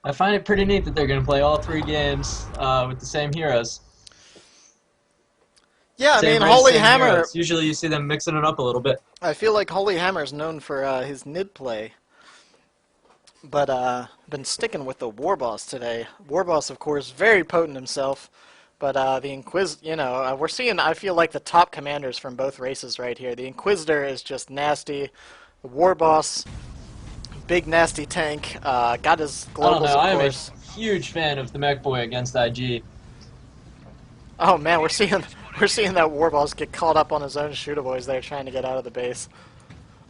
I find it pretty neat that they're going to play all 3 games with the same heroes. Yeah, I Same mean, race, same HolyHammer, heroes. Usually you see them mixing it up a little bit. I feel like HolyHammer is known for his nid play. But been sticking with the Warboss today. Warboss, of course, very potent himself. But the we're seeing, I feel like, the top commanders from both races right here. The Inquisitor is just nasty. The Warboss, big nasty tank. Got his globals, I don't know. of I am course. a huge fan of the Mech Boy against IG. Oh man, we're seeing that Warboss get caught up on his own shooter boys there trying to get out of the base.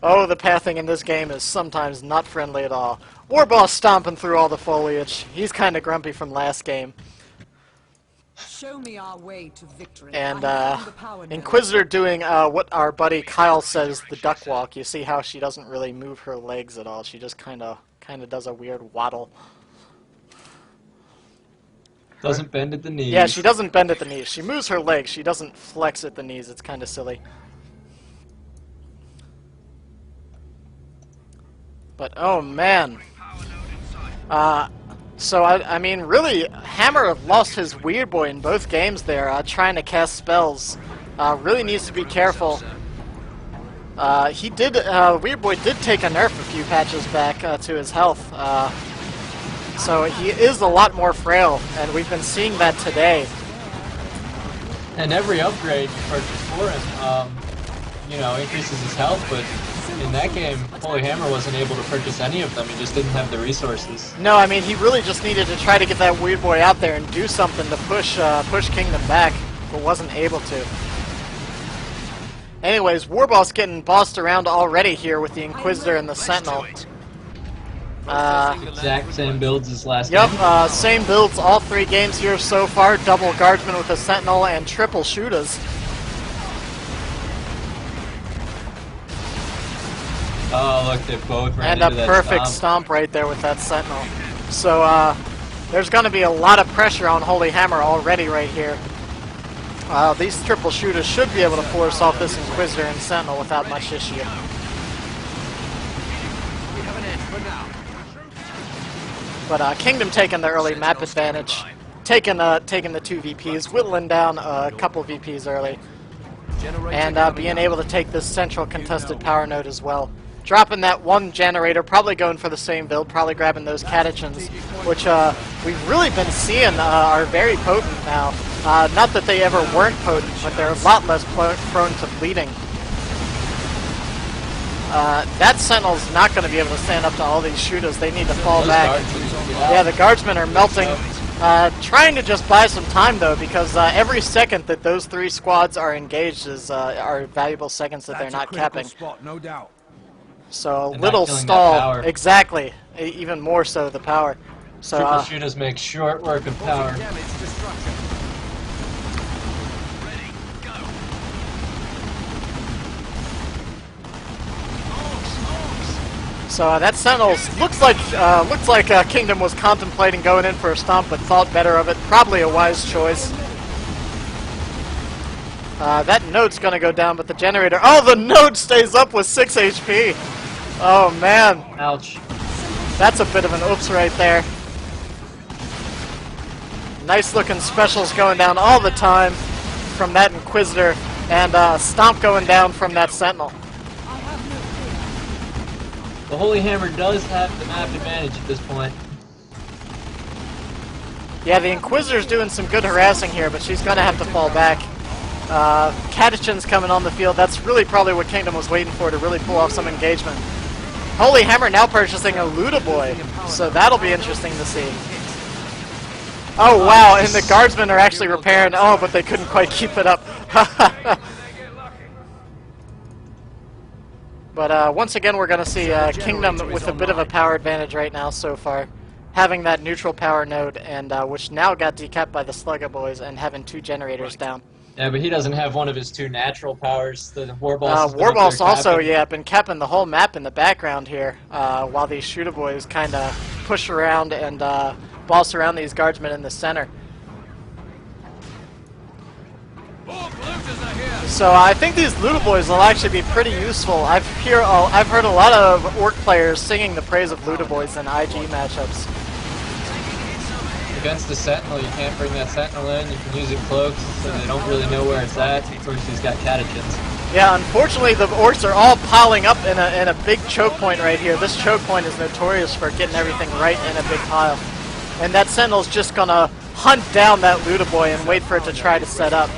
Oh, the pathing in this game is sometimes not friendly at all. Warboss stomping through all the foliage. He's kind of grumpy from last game. Show me our way to victory. And Inquisitor doing what our buddy Kyle says, the duck walk. You see how she doesn't really move her legs at all. She just kind of does a weird waddle. Doesn't bend at the knees. Yeah, she doesn't bend at the knees. She moves her legs. She doesn't flex at the knees. It's kind of silly. But, oh man. So, I mean, really, Hammer lost his Weird Boy in both games there, trying to cast spells. Really needs to be careful. Weird Boy did take a nerf a few patches back to his health. So he is a lot more frail, and we've been seeing that today. And every upgrade purchased for him, increases his health, but in that game, HolyHammer wasn't able to purchase any of them. He just didn't have the resources. No, I mean, he really just needed to try to get that Weird Boy out there and do something to push Kingdom back, but wasn't able to. Anyways, Warboss getting bossed around already here with the Inquisitor and the Sentinel. Exact same builds as last game. Yep, same builds all 3 games here so far. Double Guardsman with the Sentinel and triple Shooters. Oh, look, they both ran And into a that perfect stomp. stomp right there with that Sentinel. So, there's going to be a lot of pressure on HolyHammer already right here. These triple shooters should be able to force off this Inquisitor and Sentinel without much issue. But Kingdom taking the early map advantage, taking the 2 VPs, whittling down a couple VPs early, and being able to take this central contested power node as well. Dropping that 1 generator, probably going for the same build, probably grabbing those catechins, which we've really been seeing are very potent now. Not that they ever weren't potent, but they're a lot less prone to bleeding. That Sentinel's not going to be able to stand up to all these shooters. They need to fall back. Yeah, the Guardsmen are melting. Trying to just buy some time, though, because every second that those 3 squads are engaged are valuable seconds that they're not capping. Spot, no doubt. So a And little not killing that stall. power. Exactly. Even more so the power. So Triple shooters make short work of power. So that Sentinel looks like Kingdom was contemplating going in for a stomp, but thought better of it. Probably a wise choice. That node's gonna go down, but the generator. Oh, the node stays up with 6 HP. Oh man. Ouch. That's a bit of an oops right there. Nice looking specials going down all the time from that Inquisitor, and stomp going down from that Sentinel. The HolyHammer does have the map advantage at this point. Yeah, the Inquisitor's doing some good harassing here, but she's gonna have to fall back. Catechin's coming on the field. That's really probably what Kingdom was waiting for, to really pull off some engagement. HolyHammer now purchasing a Ludaboy, so that'll be interesting to see. Oh wow, and the Guardsmen are actually repairing. Oh, but they couldn't quite keep it up. But once again, we're going to see Kingdom with a bit of a power advantage right now so far. Having that neutral power node, and which now got decapped by the Slugger Boys, and having 2 generators down. Yeah, but he doesn't have one of his 2 natural powers. The Warboss. Warboss also, yeah, been capping the whole map in the background here, while these shooter boys kind of push around and boss around these guardsmen in the center. So I think these Ludaboys will actually be pretty useful. I've heard a lot of Orc players singing the praise of Ludaboys in IG matchups. against the Sentinel, you can't bring that Sentinel in. You can use it cloaked, so they don't really know where it's at. Of course, he's got catechins. Yeah, unfortunately, the orcs are all piling up in a big choke point right here. This choke point is notorious for getting everything right in a big pile. And that Sentinel's just going to hunt down that Luda boy and wait for it to try to set up.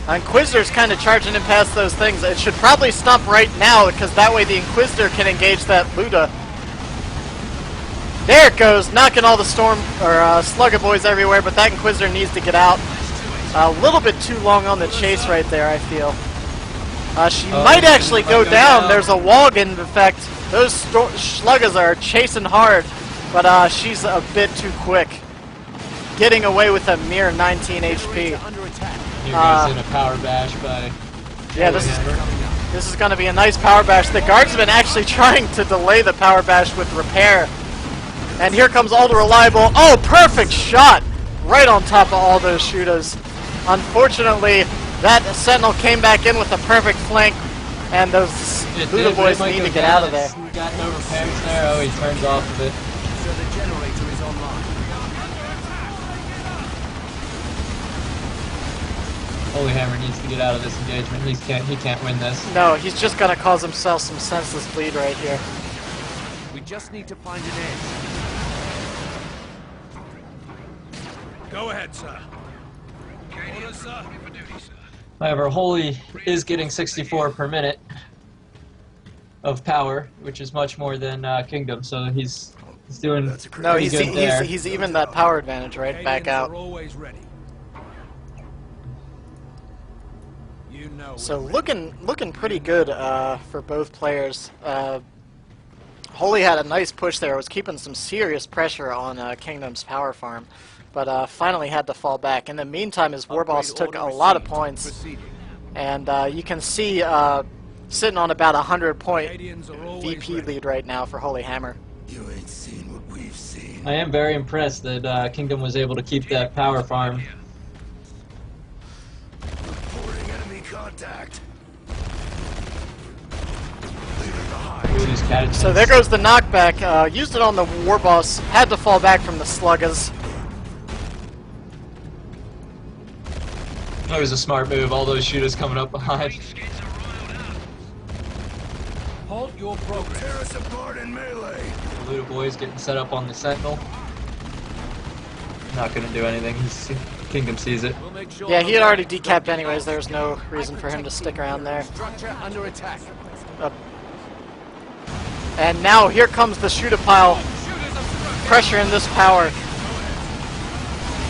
Inquisitor's kind of charging in past those things. It should probably stop right now, because that way the Inquisitor can engage that Luda. There it goes, knocking all the Storm or Slugger boys everywhere, but that Inquisitor needs to get out. A little bit too long on the chase right there, I feel. She might actually go down. There's a Walgen effect. Those Sluggers are chasing hard, but she's a bit too quick. Getting away with a mere 19 HP. Here goes in a power bash by... Yeah, this is going to be a nice power bash. The guardsman actually trying to delay the power bash with repair. And here comes all the reliable. Oh, perfect shot! Right on top of all those shooters. Unfortunately, that Sentinel came back in with a perfect flank, and those Luda boys need to get out of there. He got no repairs there. Oh, he turns off of it. So the generator is online. HolyHammer needs to get out of this engagement. He can't win this. No, he's just going to cause himself some senseless bleed right here. We just need to find an edge. Go ahead, sir. Orders, sir. However, Holy is getting 64 per minute of power, which is much more than Kingdom, so he's doing No, pretty good there. he's even that power advantage right back out. Always ready. You know. So looking pretty good for both players. Holy had a nice push there. Was keeping some serious pressure on Kingdom's power farm, but finally had to fall back. In the meantime, his Warboss took a lot of points, and you can see sitting on about 100-point VP lead right now for HolyHammer. You ain't seen what we've seen. I am very impressed that Kingdom was able to keep that power farm. Reporting enemy contact. So there goes the knockback. Used it on the Warboss. Had to fall back from the Sluggers. That was a smart move. All those shooters coming up behind. Halt your progress. Tear us apart in melee. The Luda boy's getting set up on the Sentinel. Not gonna do anything. Kingdom sees it. We'll make sure Yeah, he had already decapped anyways. There was no reason for him to stick around there. Structure under attack. And now here comes the shooter pile. Pressure in this power.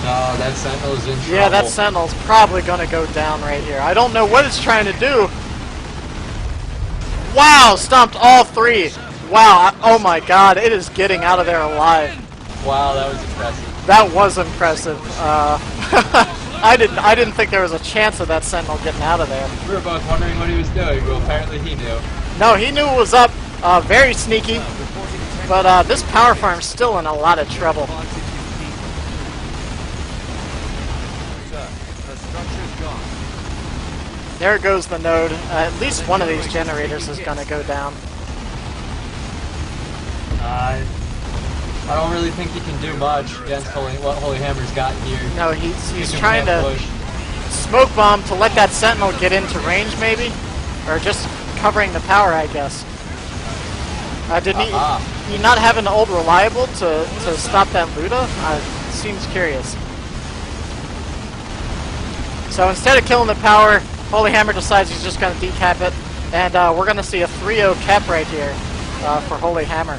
Oh, that Sentinel's in trouble. Yeah, that Sentinel's probably gonna go down right here. I don't know what it's trying to do. Wow, stomped all three. Wow, oh my god, it is getting out of there alive. Wow, that was impressive. That was impressive. I didn't think there was a chance of that Sentinel getting out of there. We were both wondering what he was doing. Well, apparently he knew. No, he knew it was up. Very sneaky. But this power farm's still in a lot of trouble. There goes the node. At least one of these generators is going to go down. I don't really think he can do much against what HolyHammer's got here. No, he's Kingdom trying can't to push. smoke bomb to let that Sentinel get into range, maybe? Or just covering the power, I guess. Did he not have an old reliable to stop that Luda? Seems curious. So instead of killing the power, HolyHammer decides he's just going to decap it. And we're going to see a 3-0 cap right here for HolyHammer.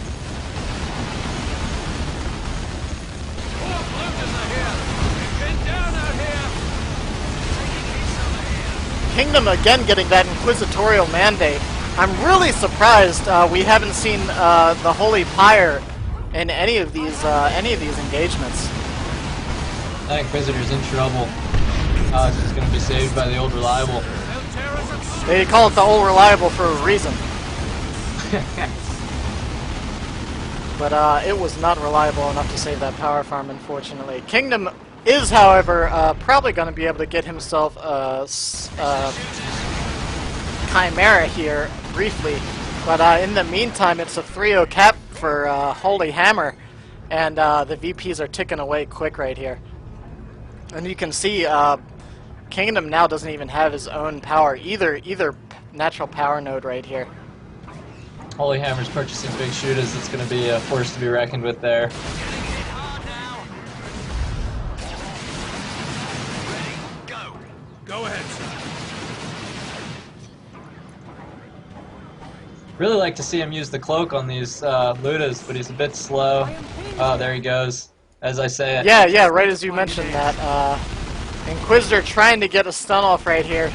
Kingdom again getting that inquisitorial mandate. I'm really surprised we haven't seen the Holy Pyre in any of these engagements. That Inquisitor's in trouble. It's just going to be saved by the old reliable. They call it the old reliable for a reason. But it was not reliable enough to save that power farm, unfortunately. Kingdom is, however, probably going to be able to get himself a Chimera here briefly. But in the meantime, it's a 3-0 cap for HolyHammer. and the VPs are ticking away quick right here. And you can see Kingdom now doesn't even have his own power, either natural power node right here. HolyHammer's purchasing big shooters. It's going to be a force to be reckoned with there. Go ahead, sir. Really like to see him use the cloak on these Ludas, but he's a bit slow. Oh, there he goes. As I say it. Yeah, right as you mentioned that. Inquisitor trying to get a stun off right here.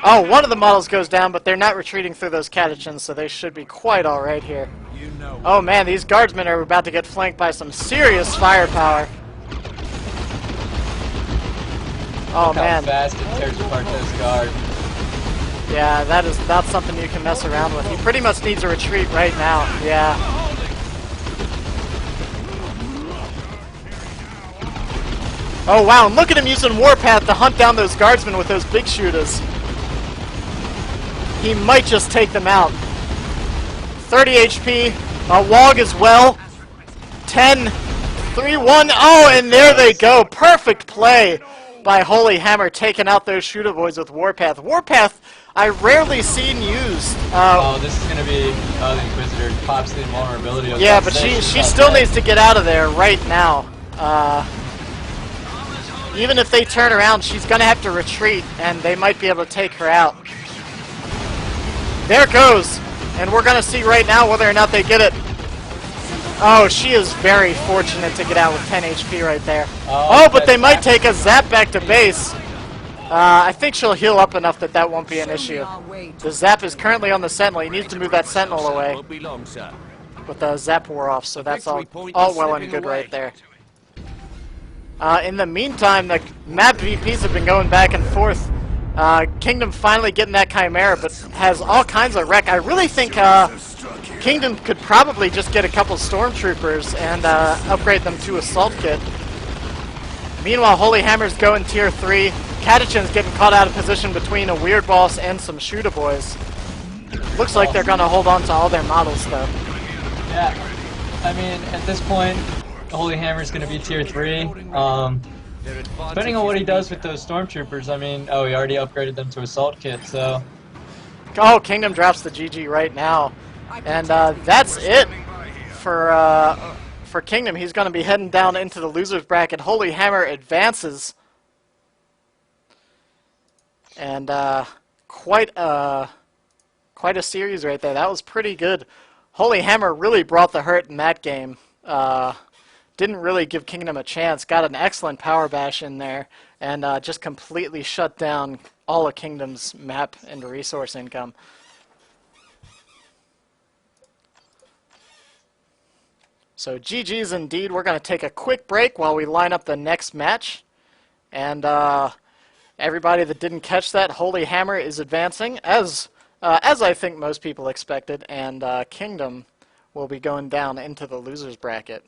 Oh, one of the models goes down, but they're not retreating through those catechins, so they should be quite alright here. You know. Oh man, these guardsmen are about to get flanked by some serious firepower. Oh Look how man. fast it tears apart those guards. Yeah, that is not something you can mess around with. He pretty much needs a retreat right now. Yeah. Oh wow, and look at him using Warpath to hunt down those guardsmen with those big shooters. He might just take them out. 30 HP, a Wog as well. 10, 3, 1, oh, and there they go. Perfect play by HolyHammer, taking out those shooter boys with Warpath. Warpath, I rarely seen used. Oh, this is going to be the Inquisitor pops the invulnerability. Yeah, but she still needs to get out of there right now. Even if they turn around, she's going to have to retreat, and they might be able to take her out. There it goes, and we're going to see right now whether or not they get it. Oh, she is very fortunate to get out with 10 HP right there. Oh, but they might take a zap back to base. I think she'll heal up enough that that won't be an issue. The zap is currently on the Sentinel. He needs to move that Sentinel away. Won't be long, sir. But the zap wore off, so that's all well and good right there. In the meantime, the map VPs have been going back and forth. Kingdom finally getting that Chimera, but has all kinds of wreck. I really think Kingdom could probably just get a couple Stormtroopers and upgrade them to Assault Kit. Meanwhile, HolyHammer's going Tier 3. Catechin's getting caught out of position between a Weird Boss and some Shooter Boys. Looks like they're going to hold on to all their models, though. Yeah, I mean, at this point, HolyHammer's going to be Tier 3. Depending on what he does with those Stormtroopers, I mean, oh, he already upgraded them to Assault Kit, so... Oh, Kingdom drops the GG right now. And that's it for Kingdom. He's going to be heading down into the loser's bracket. HolyHammer advances. And quite a series right there. That was pretty good. HolyHammer really brought the hurt in that game. Didn't really give Kingdom a chance. Got an excellent power bash in there, and just completely shut down all of Kingdom's map and resource income. So GG's indeed. We're going to take a quick break while we line up the next match. And everybody that didn't catch that, HolyHammer is advancing, as I think most people expected, and Kingdom will be going down into the loser's bracket.